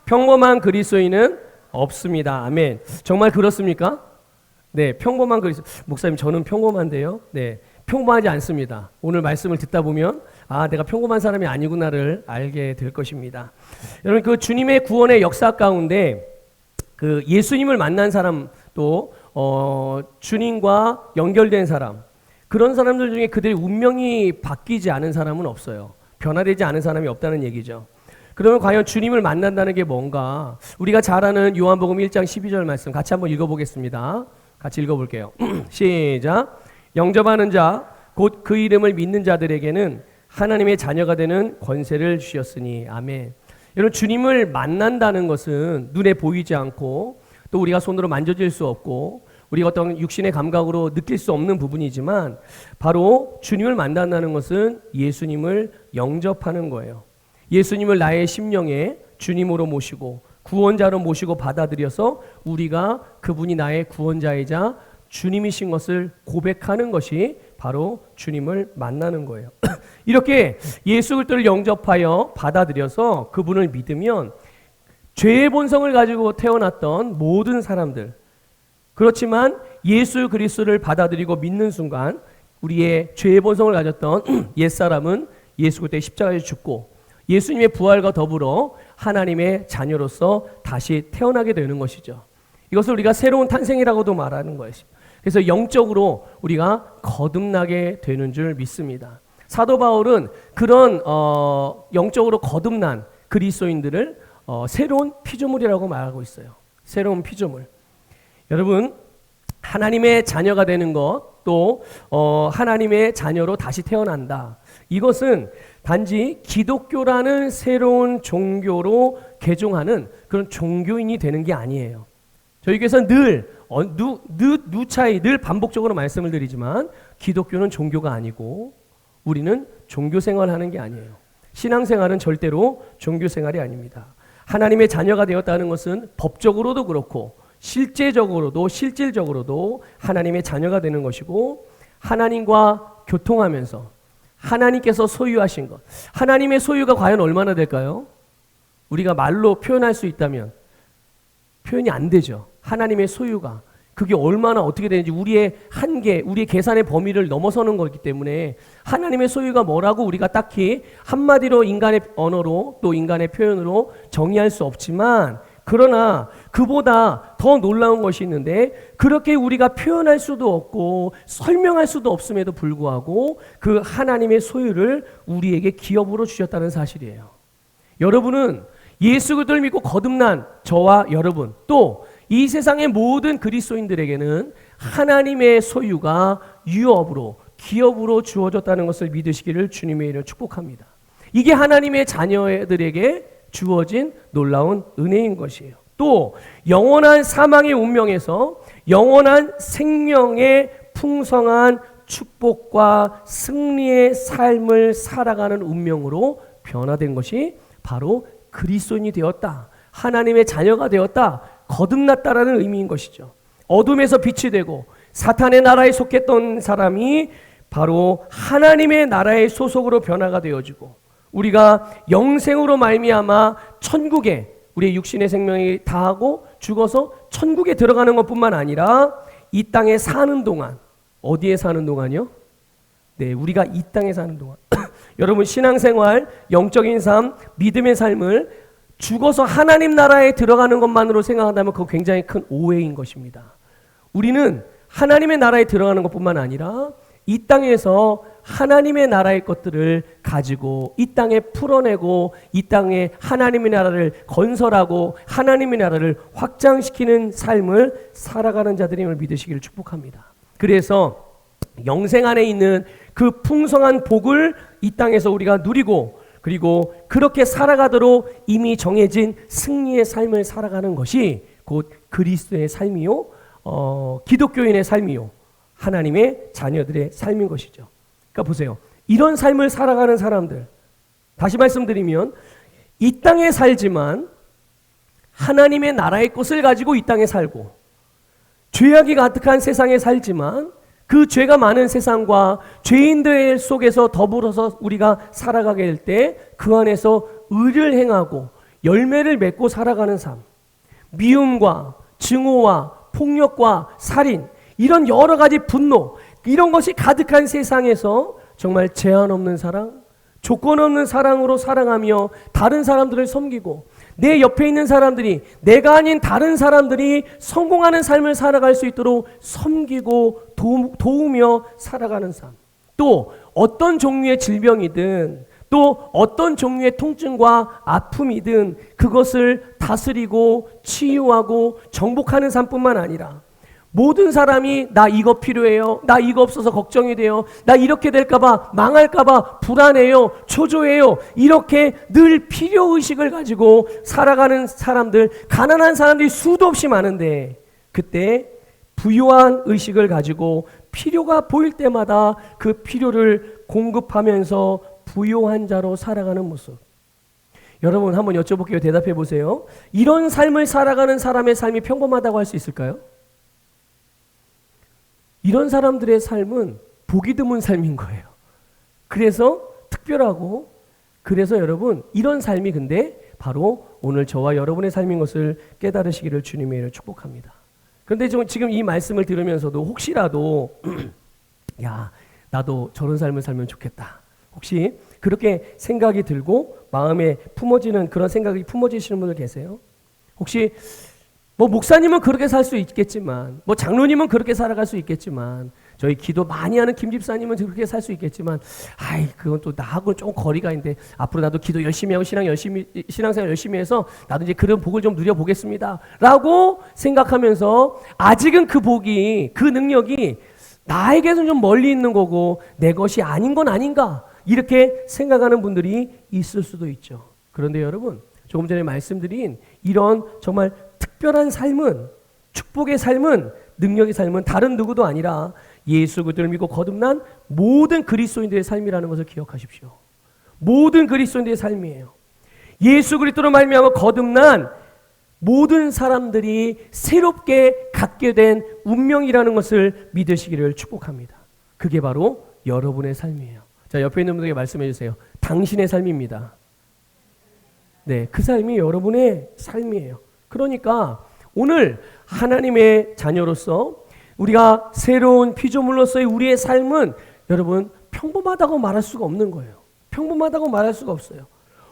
평범한 그리스도인은 없습니다. 아멘. 정말 그렇습니까? 네, 평범한 그리스도. 목사님, 저는 평범한데요. 네, 평범하지 않습니다. 오늘 말씀을 듣다 보면 내가 평범한 사람이 아니구나를 알게 될 것입니다. 여러분, 그 주님의 구원의 역사 가운데 그 예수님을 만난 사람 또 주님과 연결된 사람, 그런 사람들 중에 그들의 운명이 바뀌지 않은 사람은 없어요. 변화되지 않은 사람이 없다는 얘기죠. 그러면 과연 주님을 만난다는 게 뭔가? 우리가 잘 아는 요한복음 1장 12절 말씀 같이 한번 읽어보겠습니다. 같이 읽어볼게요. 시작. 영접하는 자, 곧 그 이름을 믿는 자들에게는 하나님의 자녀가 되는 권세를 주셨으니. 아멘. 여러분, 주님을 만난다는 것은 눈에 보이지 않고 또 우리가 손으로 만져질 수 없고 우리가 어떤 육신의 감각으로 느낄 수 없는 부분이지만 바로 주님을 만난다는 것은 예수님을 영접하는 거예요. 예수님을 나의 심령에 주님으로 모시고 구원자로 모시고 받아들여서 우리가 그분이 나의 구원자이자 주님이신 것을 고백하는 것이 바로 주님을 만나는 거예요. 이렇게 예수 그리스도를 영접하여 받아들여서 그분을 믿으면 죄의 본성을 가지고 태어났던 모든 사람들, 그렇지만 예수 그리스도를 받아들이고 믿는 순간 우리의 죄의 본성을 가졌던 옛사람은 예수 그리스도의 십자가에서 죽고 예수님의 부활과 더불어 하나님의 자녀로서 다시 태어나게 되는 것이죠. 이것을 우리가 새로운 탄생이라고도 말하는 것입니다. 그래서 영적으로 우리가 거듭나게 되는 줄 믿습니다. 사도 바울은 그런 영적으로 거듭난 그리스도인들을 새로운 피조물이라고 말하고 있어요. 새로운 피조물. 여러분, 하나님의 자녀가 되는 것, 또 하나님의 자녀로 다시 태어난다. 이것은 단지 기독교라는 새로운 종교로 개종하는 그런 종교인이 되는 게 아니에요. 저희 교회에서는 늘 반복적으로 말씀을 드리지만 기독교는 종교가 아니고 우리는 종교 생활하는 게 아니에요. 신앙생활은 절대로 종교 생활이 아닙니다. 하나님의 자녀가 되었다는 것은 법적으로도 그렇고 실질적으로도 하나님의 자녀가 되는 것이고 하나님과 교통하면서 하나님께서 소유하신 것, 하나님의 소유가 과연 얼마나 될까요? 우리가 말로 표현할 수 있다면 표현이 안 되죠. 하나님의 소유가 그게 얼마나 어떻게 되는지 우리의 한계, 우리의 계산의 범위를 넘어서는 거기 때문에 하나님의 소유가 뭐라고 우리가 딱히 한마디로 인간의 언어로 또 인간의 표현으로 정의할 수 없지만, 그러나 그보다 더 놀라운 것이 있는데 그렇게 우리가 표현할 수도 없고 설명할 수도 없음에도 불구하고 그 하나님의 소유를 우리에게 기업으로 주셨다는 사실이에요. 여러분은 예수 그리스도를 믿고 거듭난 저와 여러분, 또 이 세상의 모든 그리스도인들에게는 하나님의 소유가 유업으로, 기업으로 주어졌다는 것을 믿으시기를 주님의 이름으로 축복합니다. 이게 하나님의 자녀들에게 주어진 놀라운 은혜인 것이에요. 또 영원한 사망의 운명에서 영원한 생명의 풍성한 축복과 승리의 삶을 살아가는 운명으로 변화된 것이 바로 그리스도인이 되었다, 하나님의 자녀가 되었다, 거듭났다라는 의미인 것이죠. 어둠에서 빛이 되고 사탄의 나라에 속했던 사람이 바로 하나님의 나라의 소속으로 변화가 되어지고 우리가 영생으로 말미암아 천국에 우리의 육신의 생명이 다하고 죽어서 천국에 들어가는 것뿐만 아니라 이 땅에 사는 동안, 어디에 사는 동안요? 네, 우리가 이 땅에 사는 동안 여러분, 신앙생활, 영적인 삶, 믿음의 삶을 죽어서 하나님 나라에 들어가는 것만으로 생각한다면 그거 굉장히 큰 오해인 것입니다. 우리는 하나님의 나라에 들어가는 것뿐만 아니라 이 땅에서 하나님의 나라의 것들을 가지고 이 땅에 풀어내고 이 땅에 하나님의 나라를 건설하고 하나님의 나라를 확장시키는 삶을 살아가는 자들임을 믿으시기를 축복합니다. 그래서 영생 안에 있는 그 풍성한 복을 이 땅에서 우리가 누리고, 그리고 그렇게 살아가도록 이미 정해진 승리의 삶을 살아가는 것이 곧 그리스도의 삶이요, 기독교인의 삶이요, 하나님의 자녀들의 삶인 것이죠. 그러니까 보세요. 이런 삶을 살아가는 사람들, 다시 말씀드리면 이 땅에 살지만 하나님의 나라의 것을 가지고 이 땅에 살고, 죄악이 가득한 세상에 살지만 그 죄가 많은 세상과 죄인들 속에서 더불어서 우리가 살아가게 될 때 그 안에서 의를 행하고 열매를 맺고 살아가는 삶, 미움과 증오와 폭력과 살인, 이런 여러 가지 분노, 이런 것이 가득한 세상에서 정말 제한 없는 사랑, 조건 없는 사랑으로 사랑하며 다른 사람들을 섬기고 내 옆에 있는 사람들이, 내가 아닌 다른 사람들이 성공하는 삶을 살아갈 수 있도록 섬기고 도우며 살아가는 삶. 또 어떤 종류의 질병이든 또 어떤 종류의 통증과 아픔이든 그것을 다스리고 치유하고 정복하는 삶뿐만 아니라 모든 사람이 나 이거 필요해요, 나 이거 없어서 걱정이 돼요, 나 이렇게 될까봐 망할까봐 불안해요, 초조해요, 이렇게 늘 필요의식을 가지고 살아가는 사람들, 가난한 사람들이 수도 없이 많은데 그때 부유한 의식을 가지고 필요가 보일 때마다 그 필요를 공급하면서 부유한 자로 살아가는 모습. 여러분 한번 여쭤볼게요. 대답해 보세요. 이런 삶을 살아가는 사람의 삶이 평범하다고 할 수 있을까요? 이런 사람들의 삶은 보기 드문 삶인 거예요. 그래서 특별하고, 그래서 여러분 이런 삶이 근데 바로 오늘 저와 여러분의 삶인 것을 깨달으시기를 주님의 축복합니다. 그런데 지금 이 말씀을 들으면서도 혹시라도 야, 나도 저런 삶을 살면 좋겠다, 혹시 그렇게 생각이 들고 마음에 품어지는 그런 생각이 품어지시는 분들 계세요? 혹시 뭐 목사님은 그렇게 살 수 있겠지만, 뭐 장로님은 그렇게 살아갈 수 있겠지만, 저희 기도 많이 하는 김 집사님은 그렇게 살 수 있겠지만, 아이 그건 또 나하고는 조금 거리가 있는데 앞으로 나도 기도 열심히 하고 신앙생활 열심히 해서 나도 이제 그런 복을 좀 누려보겠습니다 라고 생각하면서 아직은 그 복이, 그 능력이 나에게는 좀 멀리 있는 거고 내 것이 아닌 건 아닌가, 이렇게 생각하는 분들이 있을 수도 있죠. 그런데 여러분, 조금 전에 말씀드린 이런 정말 특별한 삶은, 축복의 삶은, 능력의 삶은 다른 누구도 아니라 예수 그리스도를 믿고 거듭난 모든 그리스도인들의 삶이라는 것을 기억하십시오. 모든 그리스도인들의 삶이에요. 예수 그리스도로 말미암아 거듭난 모든 사람들이 새롭게 갖게 된 운명이라는 것을 믿으시기를 축복합니다. 그게 바로 여러분의 삶이에요. 자, 옆에 있는 분들에게 말씀해 주세요. 당신의 삶입니다. 네, 그 삶이 여러분의 삶이에요. 그러니까 오늘 하나님의 자녀로서 우리가 새로운 피조물로서의 우리의 삶은 여러분 평범하다고 말할 수가 없는 거예요. 평범하다고 말할 수가 없어요.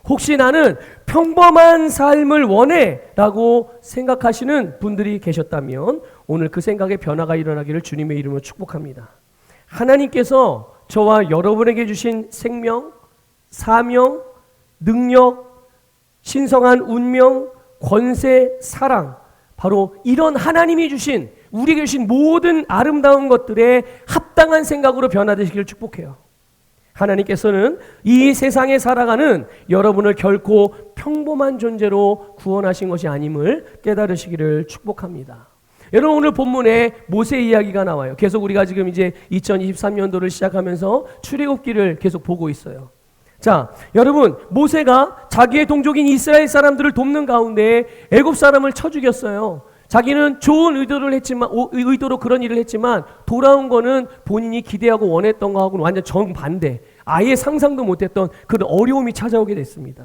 혹시 나는 평범한 삶을 원해 라고 생각하시는 분들이 계셨다면 오늘 그 생각의 변화가 일어나기를 주님의 이름으로 축복합니다. 하나님께서 저와 여러분에게 주신 생명, 사명, 능력, 신성한 운명, 권세, 사랑, 바로 이런 하나님이 주신, 우리에게 주신 모든 아름다운 것들에 합당한 생각으로 변화되시기를 축복해요. 하나님께서는 이 세상에 살아가는 여러분을 결코 평범한 존재로 구원하신 것이 아님을 깨달으시기를 축복합니다. 여러분 오늘 본문에 모세 이야기가 나와요. 계속 우리가 지금 이제 2023년도를 시작하면서 출애굽기를 계속 보고 있어요. 자, 여러분 모세가 자기의 동족인 이스라엘 사람들을 돕는 가운데 애굽 사람을 쳐 죽였어요. 자기는 좋은 의도로 그런 일을 했지만 돌아온 거는 본인이 기대하고 원했던 거하고는 완전 정반대, 아예 상상도 못했던 그런 어려움이 찾아오게 됐습니다.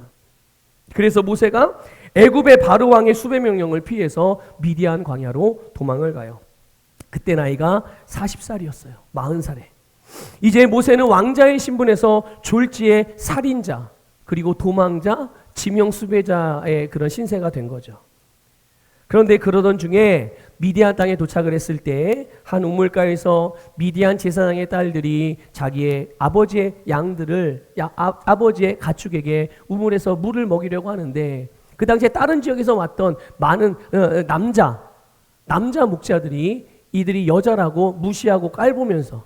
그래서 모세가 애굽의 바로 왕의 수배 명령을 피해서 미디안 광야로 도망을 가요. 그때 나이가 40살이었어요. 40살에. 이제 모세는 왕자의 신분에서 졸지의 살인자, 그리고 도망자, 지명 수배자의 그런 신세가 된 거죠. 그런데 그러던 중에 미디안 땅에 도착을 했을 때 한 우물가에서 미디안 제사장의 딸들이 자기의 아버지의 양들을 아버지의 가축에게 우물에서 물을 먹이려고 하는데, 그 당시에 다른 지역에서 왔던 많은 남자 목자들이 이들이 여자라고 무시하고 깔보면서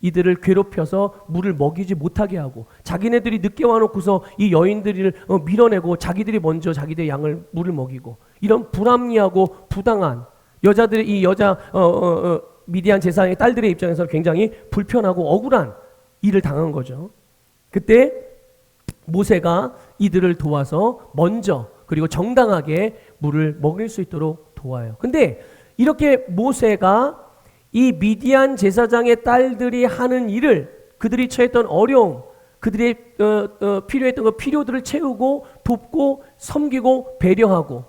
이들을 괴롭혀서 물을 먹이지 못하게 하고, 자기네들이 늦게 와놓고서 이 여인들을 밀어내고 자기들이 먼저 자기들의 양을 물을 먹이고, 이런 불합리하고 부당한 여자들의 이 여자 미디안 제사장의 딸들의 입장에서 굉장히 불편하고 억울한 일을 당한 거죠. 그때 모세가 이들을 도와서 먼저 그리고 정당하게 물을 먹일 수 있도록 도와요. 근데 이렇게 모세가 이 미디안 제사장의 딸들이 하는 일을, 그들이 처했던 어려움, 그들의 필요했던 그 필요들을 채우고 돕고 섬기고 배려하고,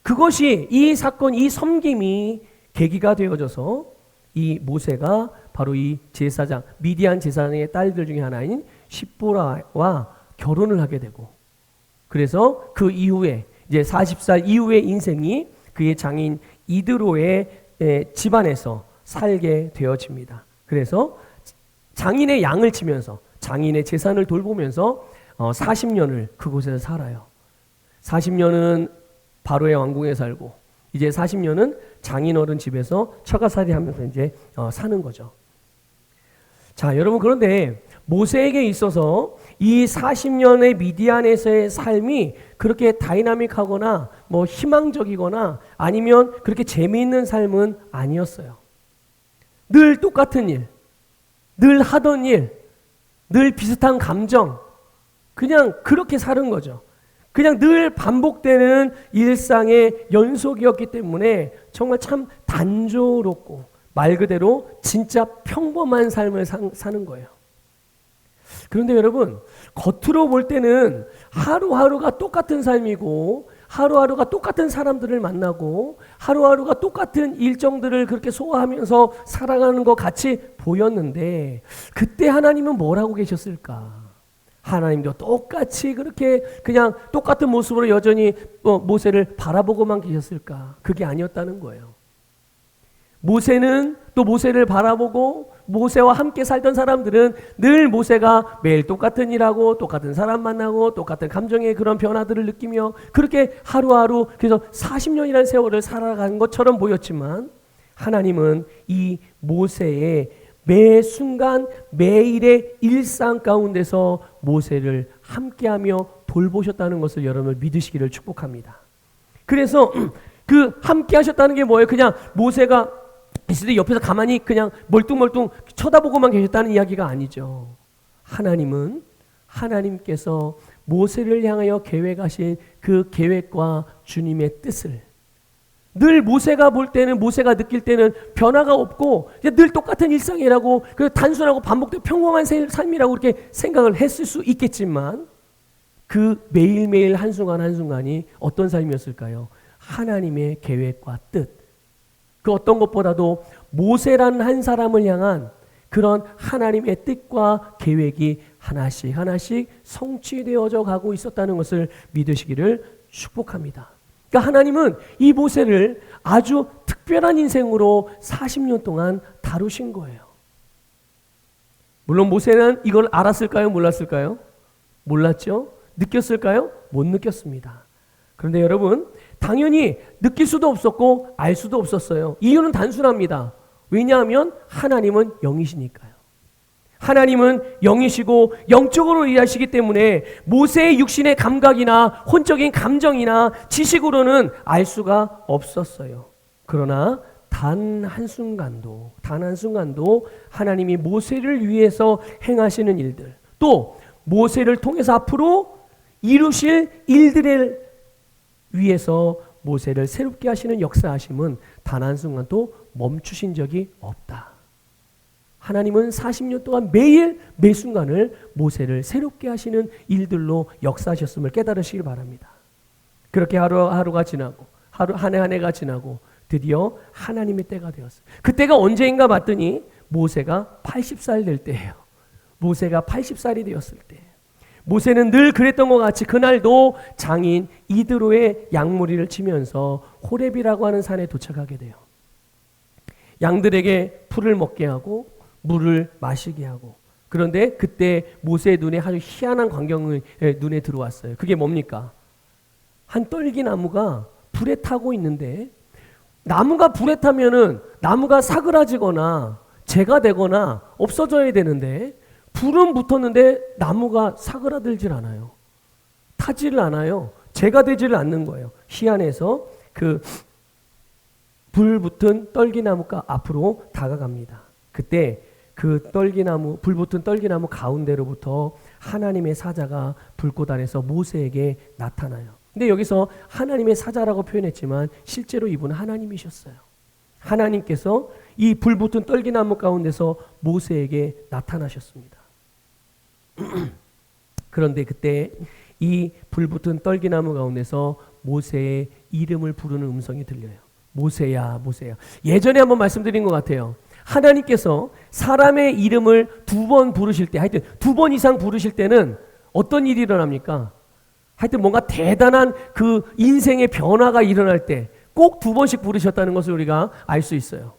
그것이 이 사건, 이 섬김이 계기가 되어져서 이 모세가 바로 이 제사장, 미디안 제사장의 딸들 중에 하나인 십보라와 결혼을 하게 되고, 그래서 그 이후에 이제 40살 이후의 인생이 그의 장인 이드로의 집안에서 살게 되어집니다. 그래서 장인의 양을 치면서, 장인의 재산을 돌보면서 40년을 그곳에서 살아요. 40년은 바로의 왕궁에 살고, 이제 40년은 장인어른 집에서 처가살이 하면서 이제 사는 거죠. 자, 여러분, 그런데 모세에게 있어서 이 40년의 미디안에서의 삶이 그렇게 다이나믹하거나 뭐 희망적이거나 아니면 그렇게 재미있는 삶은 아니었어요. 늘 똑같은 일, 늘 하던 일, 늘 비슷한 감정, 그냥 그렇게 사는 거죠. 그냥 늘 반복되는 일상의 연속이었기 때문에 정말 참 단조롭고 말 그대로 진짜 평범한 삶을 사는 거예요. 그런데 여러분, 겉으로 볼 때는 하루하루가 똑같은 삶이고, 하루하루가 똑같은 사람들을 만나고, 하루하루가 똑같은 일정들을 그렇게 소화하면서 살아가는 것 같이 보였는데, 그때 하나님은 뭘 하고 계셨을까? 하나님도 똑같이 그렇게 그냥 똑같은 모습으로 여전히 모세를 바라보고만 계셨을까? 그게 아니었다는 거예요. 모세는 또 모세를 바라보고, 모세와 함께 살던 사람들은 늘 모세가 매일 똑같은 일하고 똑같은 사람 만나고 똑같은 감정의 그런 변화들을 느끼며 그렇게 하루하루, 그래서 40년이라는 세월을 살아간 것처럼 보였지만, 하나님은 이 모세의 매 순간 매일의 일상 가운데서 모세를 함께하며 돌보셨다는 것을 여러분을 믿으시기를 축복합니다. 그래서 그 함께 하셨다는 게 뭐예요? 그냥 모세가 있을 때 옆에서 가만히 그냥 멀뚱멀뚱 쳐다보고만 계셨다는 이야기가 아니죠. 하나님은, 하나님께서 모세를 향하여 계획하신 그 계획과 주님의 뜻을 늘 모세가 볼 때는, 모세가 느낄 때는 변화가 없고 늘 똑같은 일상이라고, 그 단순하고 반복된 평범한 삶이라고 그렇게 생각을 했을 수 있겠지만, 그 매일매일 한순간 한순간이 어떤 삶이었을까요? 하나님의 계획과 뜻, 그 어떤 것보다도 모세라는 한 사람을 향한 그런 하나님의 뜻과 계획이 하나씩 하나씩 성취되어져 가고 있었다는 것을 믿으시기를 축복합니다. 그러니까 하나님은 이 모세를 아주 특별한 인생으로 40년 동안 다루신 거예요. 물론 모세는 이걸 알았을까요? 몰랐을까요? 몰랐죠? 느꼈을까요? 못 느꼈습니다. 그런데 여러분, 당연히 느낄 수도 없었고 알 수도 없었어요. 이유는 단순합니다. 왜냐하면 하나님은 영이시니까요. 하나님은 영이시고 영적으로 일하시기 때문에 모세의 육신의 감각이나 혼적인 감정이나 지식으로는 알 수가 없었어요. 그러나 단 한순간도 하나님이 모세를 위해서 행하시는 일들, 또 모세를 통해서 앞으로 이루실 일들을 위해서 모세를 새롭게 하시는 역사하심은 단 한순간도 멈추신 적이 없다. 하나님은 40년 동안 매일 매 순간을 모세를 새롭게 하시는 일들로 역사하셨음을 깨달으시길 바랍니다. 그렇게 하루하루가 지나고 한 해가 지나고 드디어 하나님의 때가 되었어요. 그때가 언제인가 봤더니 모세가 80살 될 때예요. 모세가 80살이 되었을 때, 모세는 늘 그랬던 것 같이 그날도 장인 이드로의 양무리를 치면서 호렙이라고 하는 산에 도착하게 돼요. 양들에게 풀을 먹게 하고 물을 마시게 하고, 그런데 그때 모세의 눈에 아주 희한한 광경이 눈에 들어왔어요. 그게 뭡니까? 한 떨기나무가 불에 타고 있는데, 나무가 불에 타면은 나무가 사그라지거나 재가 되거나 없어져야 되는데, 불은 붙었는데 나무가 사그라들질 않아요. 타지를 않아요. 재가 되지를 않는 거예요. 희한해서 그 불 붙은 떨기나무가 앞으로 다가갑니다. 그때 그 떨기나무, 불 붙은 떨기나무 가운데로부터 하나님의 사자가 불꽃 안에서 모세에게 나타나요. 근데 여기서 하나님의 사자라고 표현했지만 실제로 이분은 하나님이셨어요. 하나님께서 이 불 붙은 떨기나무 가운데서 모세에게 나타나셨습니다. 그런데 그때 이 불붙은 떨기나무 가운데서 모세의 이름을 부르는 음성이 들려요. 모세야, 모세야. 예전에 한번 말씀드린 것 같아요. 하나님께서 사람의 이름을 2번 부르실 때, 하여튼 2번 이상 부르실 때는 어떤 일이 일어납니까? 하여튼 뭔가 대단한 그 인생의 변화가 일어날 때 꼭 2번씩 부르셨다는 것을 우리가 알 수 있어요.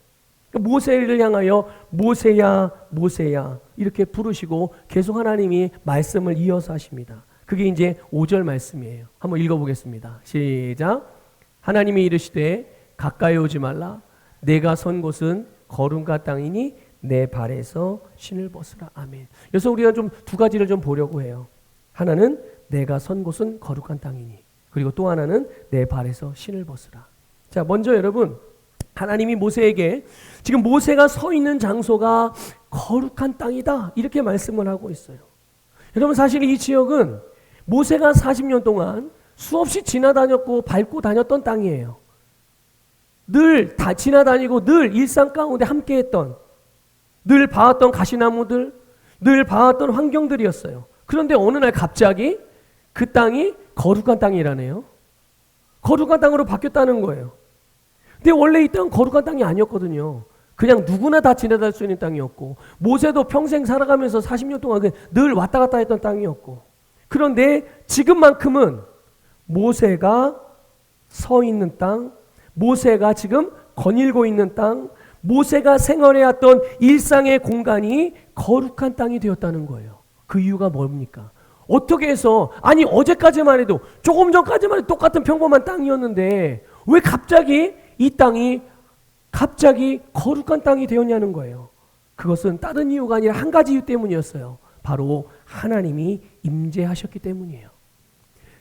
모세를 향하여 모세야, 모세야 이렇게 부르시고 계속 하나님이 말씀을 이어서 하십니다. 그게 이제 5절 말씀이에요. 한번 읽어보겠습니다. 시작. 하나님이 이르시되 가까이 오지 말라. 내가 선 곳은 거룩한 땅이니 내 발에서 신을 벗으라. 아멘. 그래서 우리가 좀 2가지를 좀 보려고 해요. 하나는 내가 선 곳은 거룩한 땅이니, 그리고 또 하나는 내 발에서 신을 벗으라. 자, 먼저 여러분, 하나님이 모세에게 지금 모세가 서 있는 장소가 거룩한 땅이다 이렇게 말씀을 하고 있어요. 여러분, 사실 이 지역은 모세가 40년 동안 수없이 지나다녔고 밟고 다녔던 땅이에요. 늘 다 지나다니고 늘 일상 가운데 함께했던, 늘 봐왔던 가시나무들, 늘 봐왔던 환경들이었어요. 그런데 어느 날 갑자기 그 땅이 거룩한 땅이라네요. 거룩한 땅으로 바뀌었다는 거예요. 근데 원래 이 땅은 거룩한 땅이 아니었거든요. 그냥 누구나 다 지나갈 수 있는 땅이었고, 모세도 평생 살아가면서 40년 동안 늘 왔다 갔다 했던 땅이었고, 그런데 지금만큼은 모세가 서 있는 땅, 모세가 지금 거닐고 있는 땅, 모세가 생활해왔던 일상의 공간이 거룩한 땅이 되었다는 거예요. 그 이유가 뭡니까? 어떻게 해서, 아니 어제까지만 해도, 조금 전까지만 해도 똑같은 평범한 땅이었는데 왜 갑자기 이 땅이 갑자기 거룩한 땅이 되었냐는 거예요. 그것은 다른 이유가 아니라 한 가지 이유 때문이었어요. 바로 하나님이 임재하셨기 때문이에요.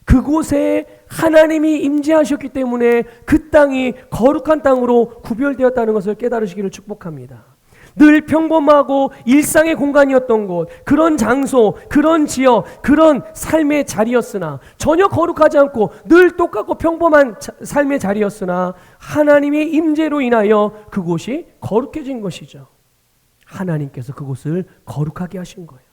그곳에 하나님이 임재하셨기 때문에 그 땅이 거룩한 땅으로 구별되었다는 것을 깨달으시기를 축복합니다. 늘 평범하고 일상의 공간이었던 곳, 그런 장소, 그런 지역, 그런 삶의 자리였으나, 전혀 거룩하지 않고 늘 똑같고 평범한 삶의 자리였으나 하나님의 임재로 인하여 그곳이 거룩해진 것이죠. 하나님께서 그곳을 거룩하게 하신 거예요.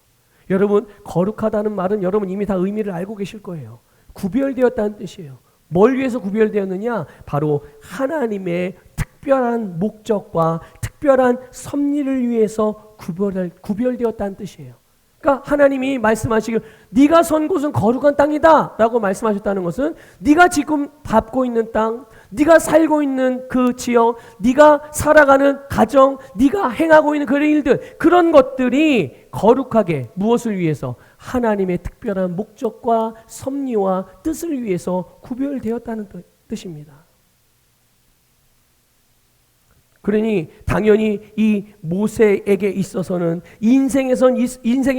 여러분, 거룩하다는 말은 여러분 이미 다 의미를 알고 계실 거예요. 구별되었다는 뜻이에요. 뭘 위해서 구별되었느냐? 바로 하나님의 특별한 목적과 특별한 섭리를 위해서 구별되었다는 뜻이에요. 그러니까 하나님이 말씀하시길 네가 선 곳은 거룩한 땅이다 라고 말씀하셨다는 것은 네가 지금 밟고 있는 땅, 네가 살고 있는 그 지역, 네가 살아가는 가정, 네가 행하고 있는 그런 일들, 그런 것들이 거룩하게 무엇을 위해서? 하나님의 특별한 목적과 섭리와 뜻을 위해서 구별되었다는 뜻입니다. 그러니 당연히 이 모세에게 있어서는 인생에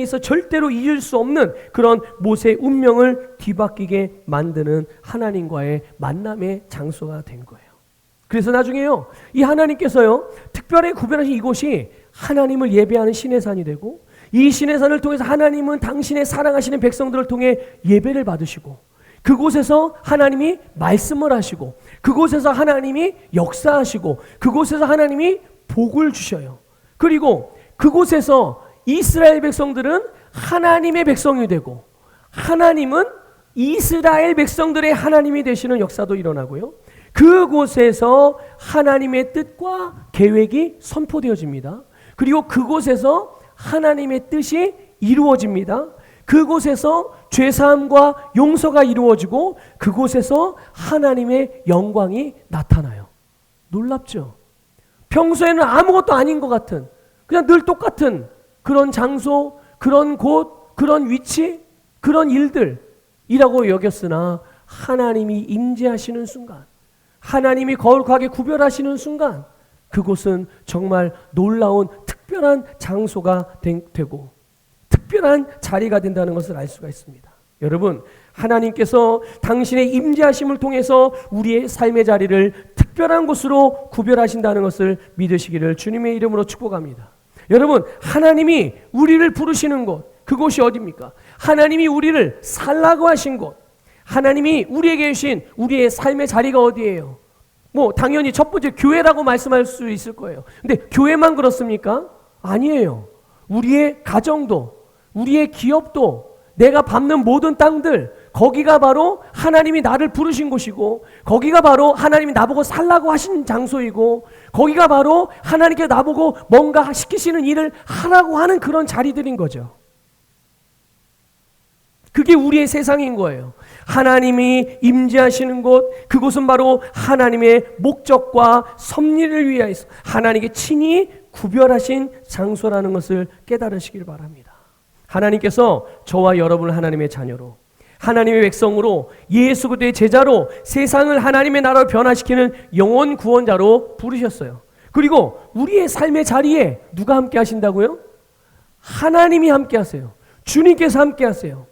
있어 절대로 잊을 수 없는 그런 모세의 운명을 뒤바뀌게 만드는 하나님과의 만남의 장소가 된 거예요. 그래서 나중에요, 이 하나님께서요, 특별히 구별하신 이곳이 하나님을 예배하는 신의 산이 되고, 이 신의 산을 통해서 하나님은 당신의 사랑하시는 백성들을 통해 예배를 받으시고, 그곳에서 하나님이 말씀을 하시고, 그곳에서 하나님이 역사하시고, 그곳에서 하나님이 복을 주셔요. 그리고 그곳에서 이스라엘 백성들은 하나님의 백성이 되고, 하나님은 이스라엘 백성들의 하나님이 되시는 역사도 일어나고요. 그곳에서 하나님의 뜻과 계획이 선포되어집니다. 그리고 그곳에서 하나님의 뜻이 이루어집니다. 그곳에서 죄사함과 용서가 이루어지고, 그곳에서 하나님의 영광이 나타나요. 놀랍죠? 평소에는 아무것도 아닌 것 같은, 그냥 늘 똑같은 그런 장소, 그런 곳, 그런 위치, 그런 일들이라고 여겼으나 하나님이 임재하시는 순간, 하나님이 거룩하게 구별하시는 순간, 그곳은 정말 놀라운 특별한 장소가 되고 특별한 자리가 된다는 것을 알 수가 있습니다. 여러분, 하나님께서 당신의 임재하심을 통해서 우리의 삶의 자리를 특별한 곳으로 구별하신다는 것을 믿으시기를 주님의 이름으로 축복합니다. 여러분, 하나님이 우리를 부르시는 곳, 그곳이 어디입니까? 하나님이 우리를 살라고 하신 곳, 하나님이 우리에게 주신 우리의 삶의 자리가 어디예요? 당연히 첫 번째 교회라고 말씀할 수 있을 거예요. 근데 교회만 그렇습니까? 아니에요. 우리의 가정도, 우리의 기업도, 내가 밟는 모든 땅들, 거기가 바로 하나님이 나를 부르신 곳이고, 거기가 바로 하나님이 나보고 살라고 하신 장소이고, 거기가 바로 하나님께 나보고 뭔가 시키시는 일을 하라고 하는 그런 자리들인 거죠. 그게 우리의 세상인 거예요. 하나님이 임재하시는 곳, 그곳은 바로 하나님의 목적과 섭리를 위하여서 하나님께 친히 구별하신 장소라는 것을 깨달으시길 바랍니다. 하나님께서 저와 여러분을 하나님의 자녀로, 하나님의 백성으로, 예수 그리스도의 제자로 세상을 하나님의 나라로 변화시키는 영원 구원자로 부르셨어요. 그리고 우리의 삶의 자리에 누가 함께 하신다고요? 하나님이 함께 하세요. 주님께서 함께 하세요.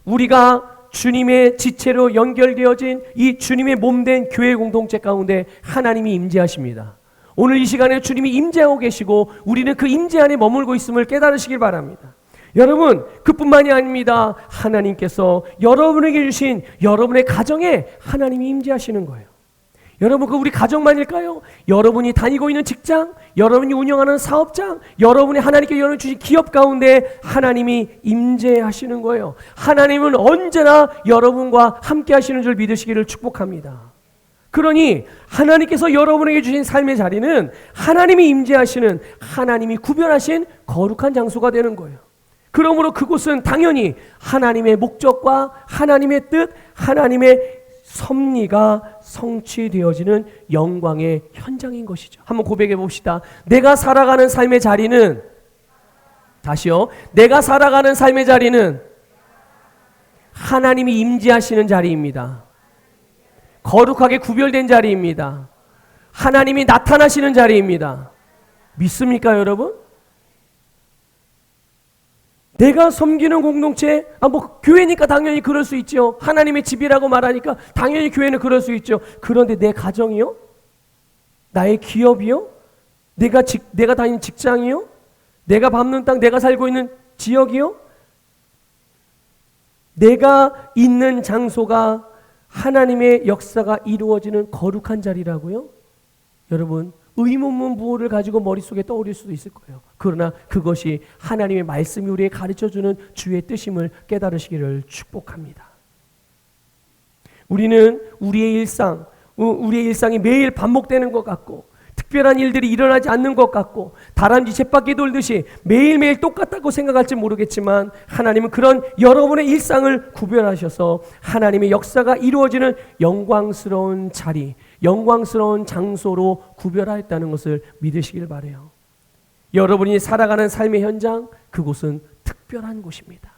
우리가 주님의 지체로 연결되어진 이 주님의 몸된 교회 공동체 가운데 하나님이 임재하십니다. 오늘 이 시간에 주님이 임재하고 계시고 우리는 그 임재 안에 머물고 있음을 깨달으시길 바랍니다. 여러분, 그뿐만이 아닙니다. 하나님께서 여러분에게 주신 여러분의 가정에 하나님이 임재하시는 거예요. 여러분, 그 우리 가정만일까요? 여러분이 다니고 있는 직장, 여러분이 운영하는 사업장, 여러분이 하나님께 열어주신 기업 가운데 하나님이 임재하시는 거예요. 하나님은 언제나 여러분과 함께 하시는 줄 믿으시기를 축복합니다. 그러니 하나님께서 여러분에게 주신 삶의 자리는 하나님이 임재하시는, 하나님이 구별하신 거룩한 장소가 되는 거예요. 그러므로 그곳은 당연히 하나님의 목적과 하나님의 뜻, 하나님의 섭리가 성취되어지는 영광의 현장인 것이죠. 한번 고백해 봅시다. 내가 살아가는 삶의 자리는, 다시요, 내가 살아가는 삶의 자리는 하나님이 임재하시는 자리입니다. 거룩하게 구별된 자리입니다. 하나님이 나타나시는 자리입니다. 믿습니까, 여러분? 내가 섬기는 공동체, 교회니까 당연히 그럴 수 있죠. 하나님의 집이라고 말하니까 당연히 교회는 그럴 수 있죠. 그런데 내 가정이요? 나의 기업이요? 내가 다니는 직장이요? 내가 밟는 땅, 내가 살고 있는 지역이요? 내가 있는 장소가 하나님의 역사가 이루어지는 거룩한 자리라고요? 여러분, 의문문 부호를 가지고 머릿속에 떠오를 수도 있을 거예요. 그러나 그것이 하나님의 말씀이 우리에게 가르쳐주는 주의 뜻임을 깨달으시기를 축복합니다. 우리는 우리의 일상이 매일 반복되는 것 같고, 특별한 일들이 일어나지 않는 것 같고, 다람쥐 쳇바퀴 돌듯이 매일매일 똑같다고 생각할지 모르겠지만, 하나님은 그런 여러분의 일상을 구별하셔서 하나님의 역사가 이루어지는 영광스러운 자리, 영광스러운 장소로 구별하였다는 것을 믿으시길 바라요. 여러분이 살아가는 삶의 현장, 그곳은 특별한 곳입니다.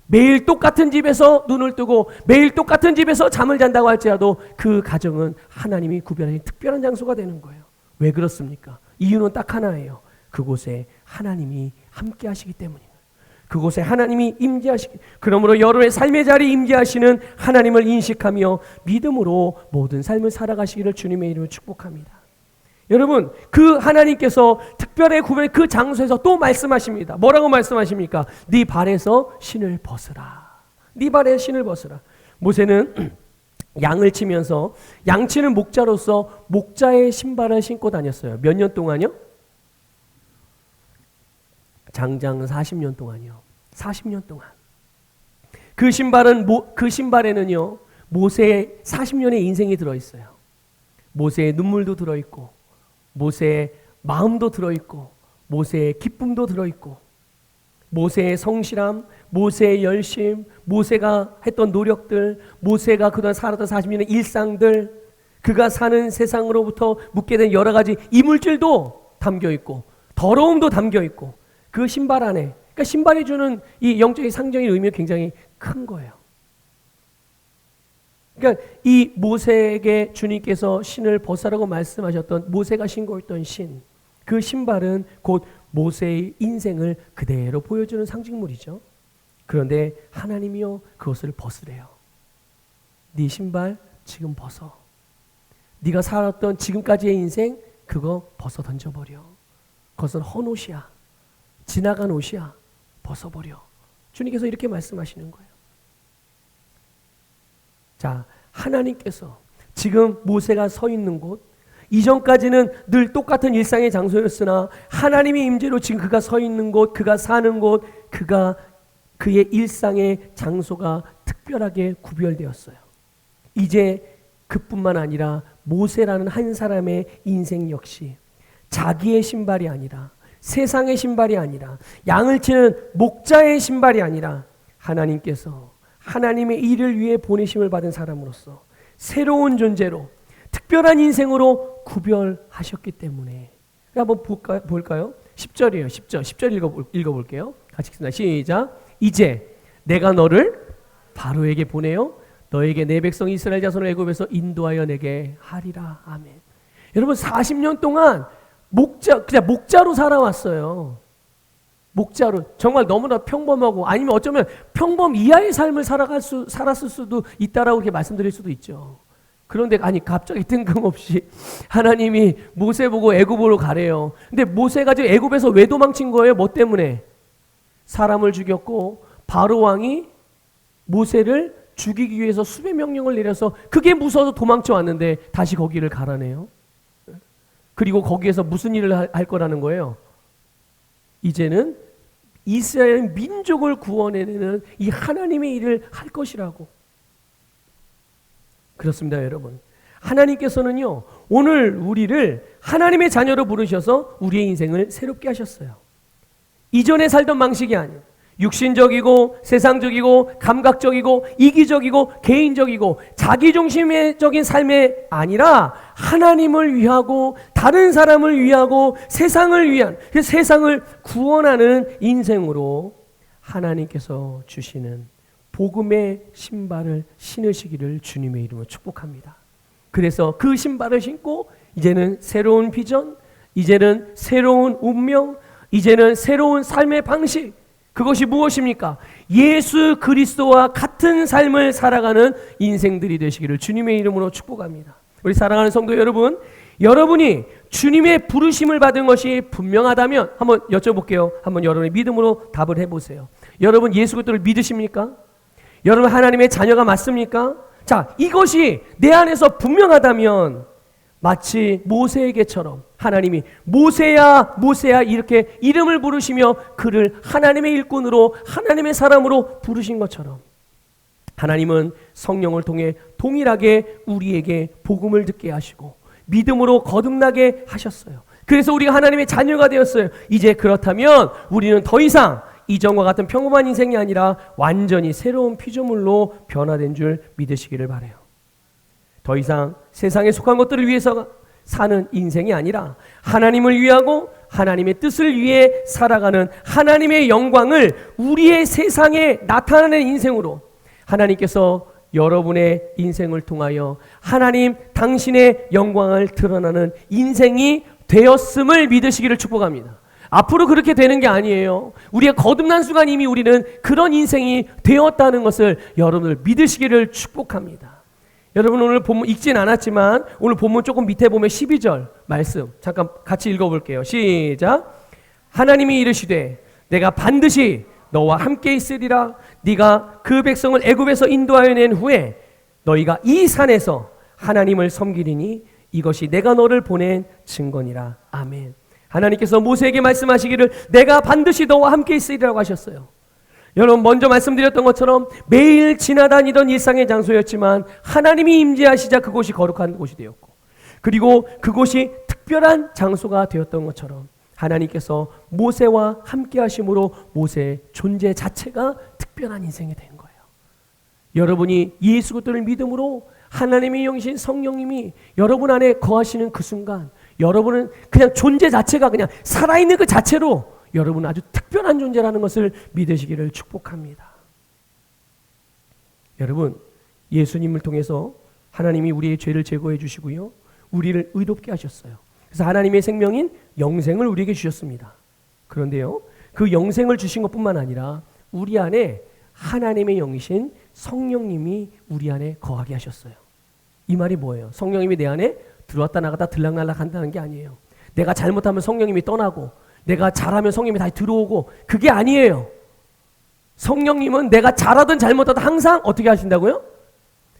매일 똑같은 집에서 눈을 뜨고 매일 똑같은 집에서 잠을 잔다고 할지라도 그 가정은 하나님이 구별하신 특별한 장소가 되는 거예요. 왜 그렇습니까? 이유는 딱 하나예요. 그곳에 하나님이 함께 하시기 때문입니다. 그곳에 하나님이 임재하시기, 그러므로 여러분의 삶의 자리에 임재하시는 하나님을 인식하며 믿음으로 모든 삶을 살아가시기를 주님의 이름으로 축복합니다. 여러분, 그 하나님께서 특별히 구별한 그 장소에서 또 말씀하십니다. 뭐라고 말씀하십니까? 네 발에서 신을 벗으라. 네 발에 신을 벗으라. 모세는 양을 치면서, 양치는 목자로서 목자의 신발을 신고 다녔어요. 몇 년 동안요? 장장 40년 동안이요. 40년 동안. 그 신발에는요, 모세의 40년의 인생이 들어있어요. 모세의 눈물도 들어있고, 모세의 마음도 들어있고, 모세의 기쁨도 들어있고, 모세의 성실함, 모세의 열심, 모세가 했던 노력들, 모세가 그동안 살았던 40년의 일상들, 그가 사는 세상으로부터 묻게 된 여러 가지 이물질도 담겨있고, 더러움도 담겨있고, 그 신발 안에, 그러니까 신발이 주는 이 영적인 상징의 의미가 굉장히 큰 거예요. 그러니까 이 모세에게 주님께서 신을 벗으라고 말씀하셨던, 모세가 신고 있던 신, 그 신발은 곧 모세의 인생을 그대로 보여주는 상징물이죠. 그런데 하나님이요, 그것을 벗으래요. 네 신발 지금 벗어. 네가 살았던 지금까지의 인생, 그거 벗어 던져버려. 그것은 헌 옷이야. 지나간 옷이야. 벗어버려. 주님께서 이렇게 말씀하시는 거예요. 자, 하나님께서 지금 모세가 서 있는 곳, 이전까지는 늘 똑같은 일상의 장소였으나 하나님의 임재로 지금 그가 서 있는 곳, 그가 사는 곳, 그의 일상의 장소가 특별하게 구별되었어요. 이제 그뿐만 아니라 모세라는 한 사람의 인생 역시 자기의 신발이 아니라, 세상의 신발이 아니라, 양을 치는 목자의 신발이 아니라 하나님께서 하나님의 일을 위해 보내심을 받은 사람으로서 새로운 존재로 특별한 인생으로 구별하셨기 때문에. 한번 볼까요? 10절이에요. 10절 읽어볼게요. 같이 읽습니다. 시작. 이제 내가 너를 바로에게 보내요 너에게 내 백성 이스라엘 자손을 애굽에서 인도하여 내게 하리라. 아멘. 여러분 40년 동안 그냥 목자로 살아왔어요. 목자로. 정말 너무나 평범하고, 아니면 어쩌면 평범 이하의 삶을 살았을 수도 있다라고 이렇게 말씀드릴 수도 있죠. 그런데 갑자기 뜬금없이 하나님이 모세 보고 애굽으로 가래요. 근데 모세가 지금 애굽에서 왜 도망친 거예요? 뭐 때문에? 사람을 죽였고 바로 왕이 모세를 죽이기 위해서 수배 명령을 내려서 그게 무서워서 도망쳐 왔는데 다시 거기를 가라네요. 그리고 거기에서 무슨 일을 할 거라는 거예요? 이제는 이스라엘 민족을 구원해내는 이 하나님의 일을 할 것이라고. 그렇습니다, 여러분. 하나님께서는요, 오늘 우리를 하나님의 자녀로 부르셔서 우리의 인생을 새롭게 하셨어요. 이전에 살던 방식이 아니에요. 육신적이고 세상적이고 감각적이고 이기적이고 개인적이고 자기중심적인 삶이 아니라 하나님을 위하고 다른 사람을 위하고 세상을 위한, 세상을 구원하는 인생으로 하나님께서 주시는 복음의 신발을 신으시기를 주님의 이름으로 축복합니다. 그래서 그 신발을 신고 이제는 새로운 비전, 이제는 새로운 운명, 이제는 새로운 삶의 방식, 그것이 무엇입니까? 예수 그리스도와 같은 삶을 살아가는 인생들이 되시기를 주님의 이름으로 축복합니다. 우리 사랑하는 성도 여러분, 여러분이 주님의 부르심을 받은 것이 분명하다면 한번 여쭤볼게요. 한번 여러분의 믿음으로 답을 해보세요. 여러분 예수 그리스도를 믿으십니까? 여러분 하나님의 자녀가 맞습니까? 자, 이것이 내 안에서 분명하다면 마치 모세에게처럼 하나님이 모세야 모세야 이렇게 이름을 부르시며 그를 하나님의 일꾼으로 하나님의 사람으로 부르신 것처럼 하나님은 성령을 통해 동일하게 우리에게 복음을 듣게 하시고 믿음으로 거듭나게 하셨어요. 그래서 우리가 하나님의 자녀가 되었어요. 이제 그렇다면 우리는 더 이상 이전과 같은 평범한 인생이 아니라 완전히 새로운 피조물로 변화된 줄 믿으시기를 바라요. 더 이상 세상에 속한 것들을 위해서 사는 인생이 아니라 하나님을 위하고 하나님의 뜻을 위해 살아가는 하나님의 영광을 우리의 세상에 나타내는 인생으로 하나님께서 여러분의 인생을 통하여 하나님 당신의 영광을 드러나는 인생이 되었음을 믿으시기를 축복합니다. 앞으로 그렇게 되는 게 아니에요. 우리가 거듭난 순간 이미 우리는 그런 인생이 되었다는 것을 여러분들 믿으시기를 축복합니다. 여러분 오늘 본문 읽진 않았지만 오늘 본문 조금 밑에 보면 12절 말씀 잠깐 같이 읽어볼게요. 시작. 하나님이 이르시되 내가 반드시 너와 함께 있으리라. 네가 그 백성을 애굽에서 인도하여 낸 후에 너희가 이 산에서 하나님을 섬기리니 이것이 내가 너를 보낸 증거니라. 아멘. 하나님께서 모세에게 말씀하시기를 내가 반드시 너와 함께 있으리라고 하셨어요. 여러분 먼저 말씀드렸던 것처럼 매일 지나다니던 일상의 장소였지만 하나님이 임재하시자 그곳이 거룩한 곳이 되었고 그리고 그곳이 특별한 장소가 되었던 것처럼 하나님께서 모세와 함께 하심으로 모세의 존재 자체가 특별한 인생이 된 거예요. 여러분이 예수 그리스도를 믿음으로 하나님의 영이신 성령님이 여러분 안에 거하시는 그 순간 여러분은 그냥 존재 자체가 그냥 살아있는 그 자체로 여러분은 아주 특별한 존재라는 것을 믿으시기를 축복합니다. 여러분 예수님을 통해서 하나님이 우리의 죄를 제거해 주시고요 우리를 의롭게 하셨어요. 그래서 하나님의 생명인 영생을 우리에게 주셨습니다. 그런데요 그 영생을 주신 것뿐만 아니라 우리 안에 하나님의 영이신 성령님이 우리 안에 거하게 하셨어요. 이 말이 뭐예요? 성령님이 내 안에 들어왔다 나갔다 들락날락 한다는 게 아니에요. 내가 잘못하면 성령님이 떠나고 내가 잘하면 성령님이 다시 들어오고 그게 아니에요. 성령님은 내가 잘하든 잘못하든 항상 어떻게 하신다고요?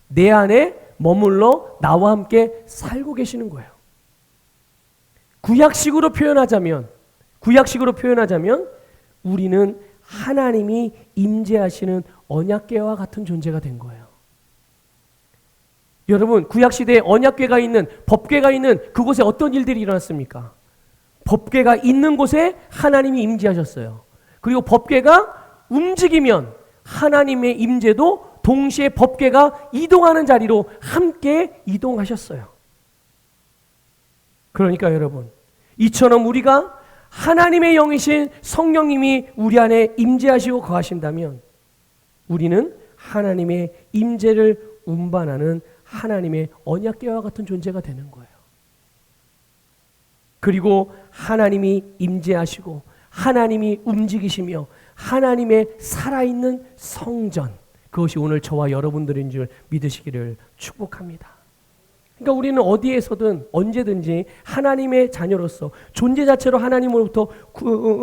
내 안에 머물러 나와 함께 살고 계시는 거예요. 구약식으로 표현하자면 우리는 하나님이 임재하시는 언약궤와 같은 존재가 된 거예요. 여러분, 구약시대에 언약궤가 있는, 법궤가 있는 그곳에 어떤 일들이 일어났습니까? 법궤가 있는 곳에 하나님이 임재하셨어요. 그리고 법궤가 움직이면 하나님의 임재도 동시에 법궤가 이동하는 자리로 함께 이동하셨어요. 그러니까 여러분, 이처럼 우리가 하나님의 영이신 성령님이 우리 안에 임재하시고 거하신다면 우리는 하나님의 임재를 운반하는 하나님의 언약궤와 같은 존재가 되는 거예요. 그리고 하나님이 임재하시고 하나님이 움직이시며 하나님의 살아있는 성전, 그것이 오늘 저와 여러분들인 줄 믿으시기를 축복합니다. 그러니까 우리는 어디에서든 언제든지 하나님의 자녀로서 존재 자체로 하나님으로부터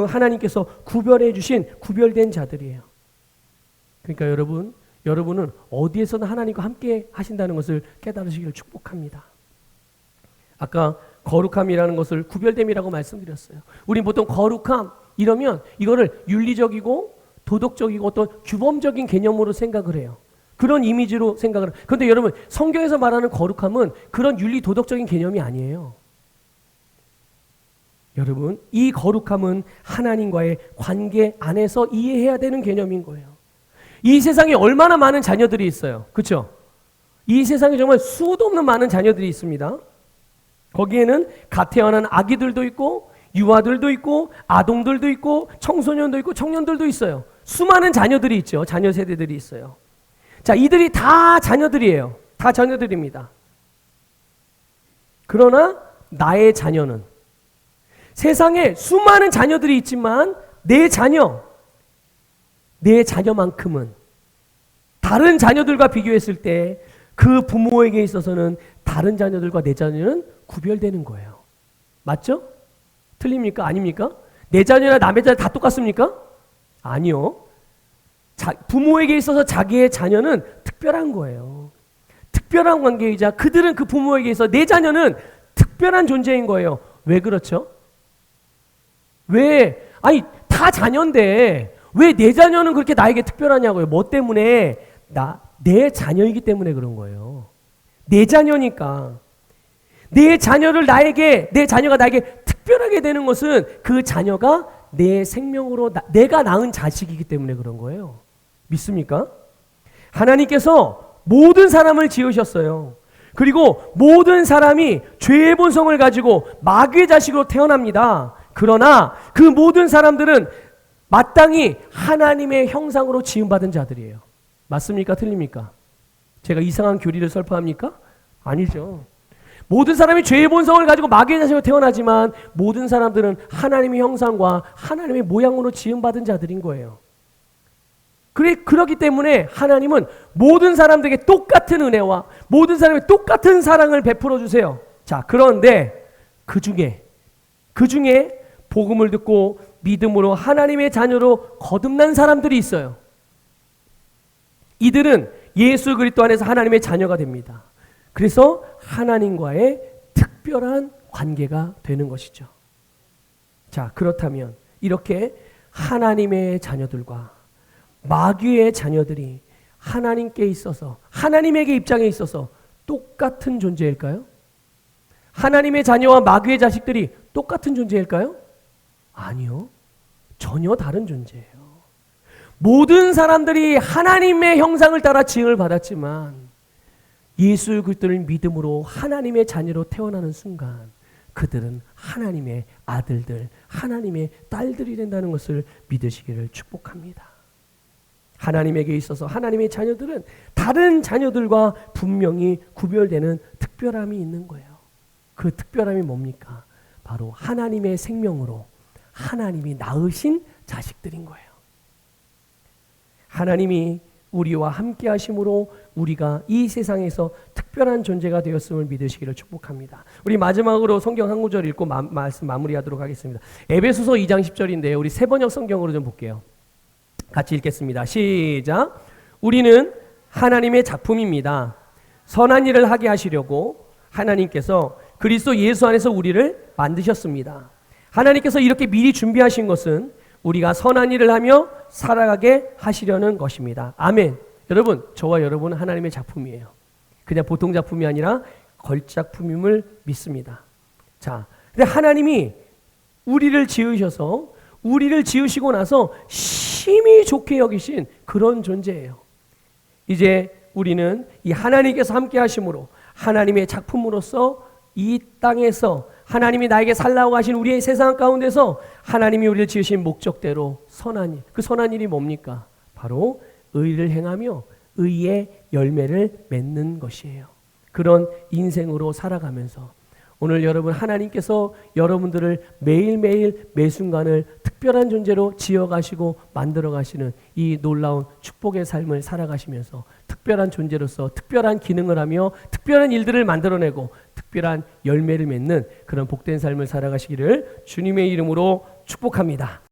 하나님께서 구별해 주신 구별된 자들이에요. 그러니까 여러분은 어디에서든 하나님과 함께 하신다는 것을 깨달으시기를 축복합니다. 아까 거룩함이라는 것을 구별됨이라고 말씀드렸어요. 우리 보통 거룩함 이러면 이거를 윤리적이고 도덕적이고 어떤 규범적인 개념으로 생각을 해요. 그런 이미지로 생각을 해요. 그런데 여러분, 성경에서 말하는 거룩함은 그런 윤리 도덕적인 개념이 아니에요. 여러분, 이 거룩함은 하나님과의 관계 안에서 이해해야 되는 개념인 거예요. 이 세상에 얼마나 많은 자녀들이 있어요. 그렇죠? 이 세상에 정말 수도 없는 많은 자녀들이 있습니다. 거기에는 갓 태어난 아기들도 있고 유아들도 있고 아동들도 있고 청소년도 있고 청년들도 있어요. 수많은 자녀들이 있죠. 자녀 세대들이 있어요. 자, 이들이 다 자녀들이에요. 다 자녀들입니다. 그러나 나의 자녀는, 세상에 수많은 자녀들이 있지만 내 자녀만큼은 다른 자녀들과 비교했을 때 그 부모에게 있어서는 다른 자녀들과 내 자녀는 구별되는 거예요. 맞죠? 틀립니까? 아닙니까? 내 자녀나 남의 자녀 다 똑같습니까? 아니요. 부모에게 있어서 자기의 자녀는 특별한 거예요. 특별한 관계이자 그들은 그 부모에게 있어서 내 자녀는 특별한 존재인 거예요. 왜 그렇죠? 다 자녀인데 왜 내 자녀는 그렇게 나에게 특별하냐고요. 뭐 때문에? 내 자녀이기 때문에 그런 거예요. 내 자녀니까. 내 자녀가 나에게 특별하게 되는 것은 그 자녀가 내 생명으로 내가 낳은 자식이기 때문에 그런 거예요. 믿습니까? 하나님께서 모든 사람을 지으셨어요. 그리고 모든 사람이 죄의 본성을 가지고 마귀의 자식으로 태어납니다. 그러나 그 모든 사람들은 마땅히 하나님의 형상으로 지음받은 자들이에요. 맞습니까? 틀립니까? 제가 이상한 교리를 설파합니까? 아니죠. 모든 사람이 죄의 본성을 가지고 마귀의 자식으로 태어나지만 모든 사람들은 하나님의 형상과 하나님의 모양으로 지음받은 자들인 거예요. 그렇기 때문에 하나님은 모든 사람들에게 똑같은 은혜와 모든 사람에게 똑같은 사랑을 베풀어 주세요. 자, 그런데 그 중에 복음을 듣고 믿음으로 하나님의 자녀로 거듭난 사람들이 있어요. 이들은 예수 그리스도 안에서 하나님의 자녀가 됩니다. 그래서 하나님과의 특별한 관계가 되는 것이죠. 자, 그렇다면 이렇게 하나님의 자녀들과 마귀의 자녀들이 하나님께 있어서, 하나님에게 입장에 있어서 똑같은 존재일까요? 하나님의 자녀와 마귀의 자식들이 똑같은 존재일까요? 아니요. 전혀 다른 존재예요. 모든 사람들이 하나님의 형상을 따라 지음을 받았지만 예수 그리스도를 믿음으로 하나님의 자녀로 태어나는 순간 그들은 하나님의 아들들, 하나님의 딸들이 된다는 것을 믿으시기를 축복합니다. 하나님에게 있어서 하나님의 자녀들은 다른 자녀들과 분명히 구별되는 특별함이 있는 거예요. 그 특별함이 뭡니까? 바로 하나님의 생명으로 하나님이 낳으신 자식들인 거예요. 하나님이 우리와 함께 하심으로 우리가 이 세상에서 특별한 존재가 되었음을 믿으시기를 축복합니다. 우리 마지막으로 성경 한 구절 읽고 말씀 마무리하도록 하겠습니다. 에베소서 2장 10절인데요. 우리 세번역 성경으로 좀 볼게요. 같이 읽겠습니다. 시작. 우리는 하나님의 작품입니다. 선한 일을 하게 하시려고 하나님께서 그리스도 예수 안에서 우리를 만드셨습니다. 하나님께서 이렇게 미리 준비하신 것은 우리가 선한 일을 하며 살아가게 하시려는 것입니다. 아멘. 여러분, 저와 여러분은 하나님의 작품이에요. 그냥 보통 작품이 아니라 걸작품임을 믿습니다. 자, 근데 하나님이 우리를 지으셔서 우리를 지으시고 나서 심히 좋게 여기신 그런 존재예요. 이제 우리는 이 하나님께서 함께 하심으로 하나님의 작품으로서 이 땅에서 하나님이 나에게 살라고 하신 우리의 세상 가운데서 하나님이 우리를 지으신 목적대로 선한 일, 그 선한 일이 뭡니까? 바로 의를 행하며 의의 열매를 맺는 것이에요. 그런 인생으로 살아가면서 오늘 여러분 하나님께서 여러분들을 매일매일 매순간을 특별한 존재로 지어가시고 만들어가시는 이 놀라운 축복의 삶을 살아가시면서 특별한 존재로서 특별한 기능을 하며 특별한 일들을 만들어내고 특별한 열매를 맺는 그런 복된 삶을 살아가시기를 주님의 이름으로 축복합니다.